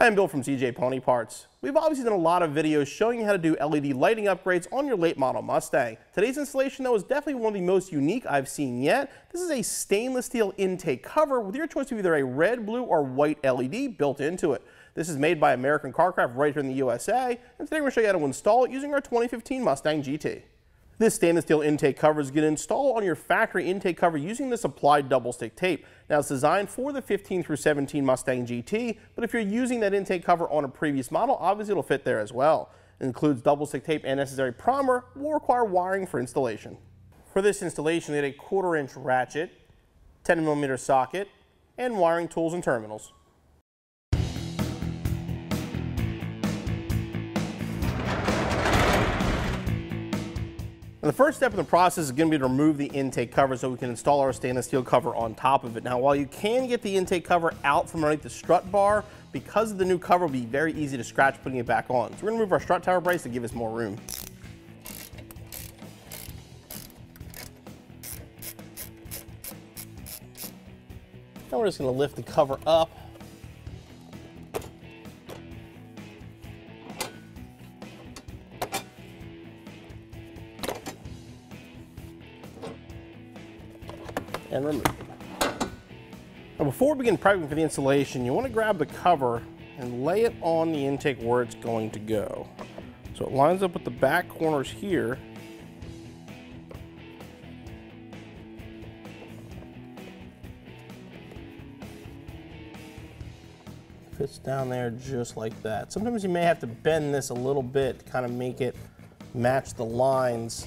I am Bill from CJ Pony Parts. We've obviously done a lot of videos showing you how to do LED lighting upgrades on your late model Mustang. Today's installation though is definitely one of the most unique I've seen yet. This is a stainless steel intake cover with your choice of either a red, blue, or white LED built into it. This is made by American Carcraft right here in the USA, and today we're going to show you how to install it using our 2015 Mustang GT. This stainless steel intake cover is going to install on your factory intake cover using this applied double stick tape. Now it's designed for the 15 through 17 Mustang GT, but if you're using that intake cover on a previous model, obviously it'll fit there as well. It includes double stick tape and necessary primer, will require wiring for installation. For this installation, you need a 1/4 inch ratchet, 10mm socket, and wiring tools and terminals. And the first step in the process is going to be to remove the intake cover so we can install our stainless steel cover on top of it. Now, while you can get the intake cover out from underneath the strut bar, because of the new cover, it'll be very easy to scratch putting it back on. So we're going to remove our strut tower brace to give us more room. Now we're just going to lift the cover up. And remove it. Now before we begin prepping for the installation, you want to grab the cover and lay it on the intake where it's going to go. So it lines up with the back corners here. Fits down there just like that. Sometimes you may have to bend this a little bit to kind of make it match the lines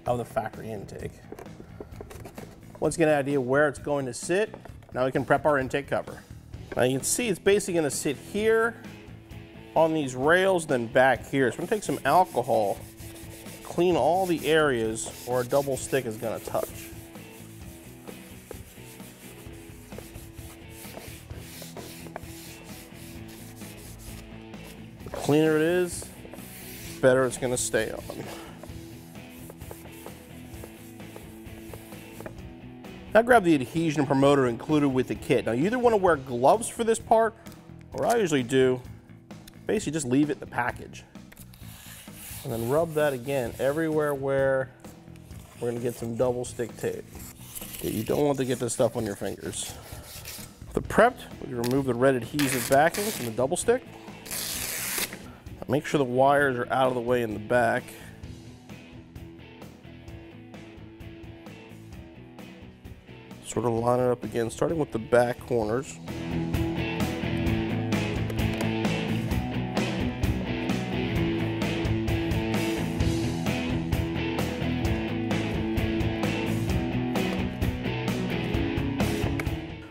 of the factory intake. Once you get an idea where it's going to sit, now we can prep our intake cover. Now you can see it's basically going to sit here on these rails, then back here. So we're going to take some alcohol, clean all the areas where a double stick is going to touch. The cleaner it is, the better it's going to stay on. Now grab the adhesion promoter included with the kit. Now you either want to wear gloves for this part, or I usually do, basically just leave it in the package. And then rub that again everywhere where we're going to get some double stick tape. You don't want to get this stuff on your fingers. With it prepped, we can remove the red adhesive backing from the double stick. Make sure the wires are out of the way in the back. Sort of line it up again, starting with the back corners.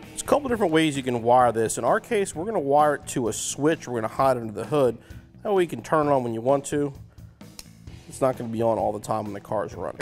There's a couple different ways you can wire this. In our case, we're going to wire it to a switch. We're going to hide under the hood. That way you can turn it on when you want to. It's not going to be on all the time when the car is running.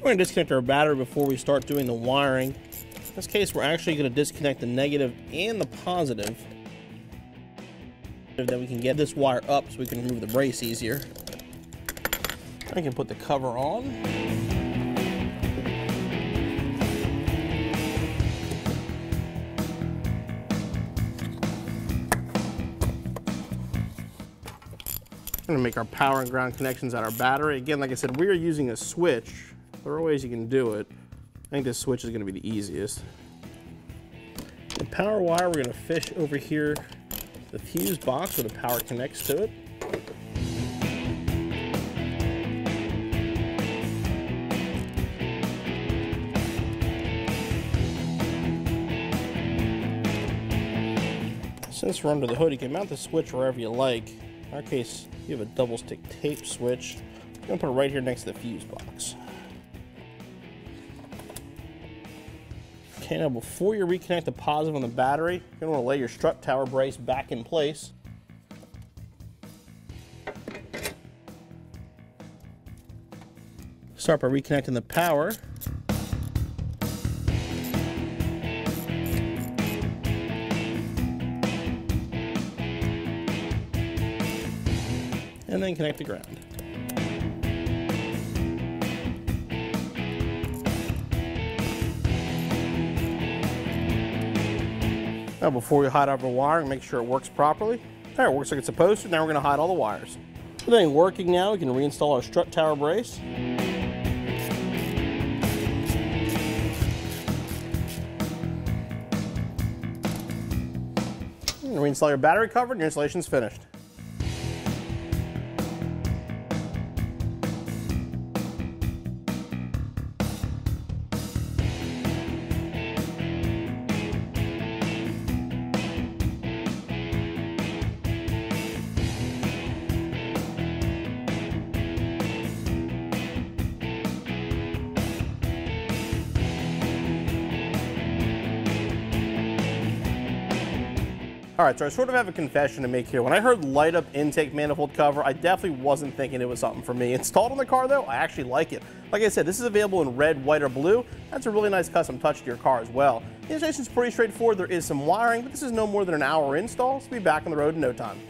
We're going to disconnect our battery before we start doing the wiring. In this case, we're actually going to disconnect the negative and the positive. Then we can get this wire up so we can remove the brace easier. I can put the cover on. We're going to make our power and ground connections at our battery. Again, like I said, we are using a switch. There are ways you can do it. I think this switch is going to be the easiest. The power wire, we're going to fish over here the fuse box where the power connects to it. Since we're under the hood, you can mount the switch wherever you like. In our case, you have a double stick tape switch. I'm going to put it right here next to the fuse box. Okay, now before you reconnect the positive on the battery, you're going to want to lay your strut tower brace back in place. Start by reconnecting the power. and then connect to ground. Now before we hide over wiring, make sure it works properly. There, it works like it's supposed to. Now we're going to hide all the wires. With everything working now, we can reinstall our strut tower brace. And reinstall your battery cover and your installation's finished. All right, so I sort of have a confession to make here. When I heard light up intake manifold cover, I definitely wasn't thinking it was something for me. Installed on the car though, I actually like it. Like I said, this is available in red, white, or blue. That's a really nice custom touch to your car as well. The installation is pretty straightforward. There is some wiring, but this is no more than an hour install, so we'll be back on the road in no time.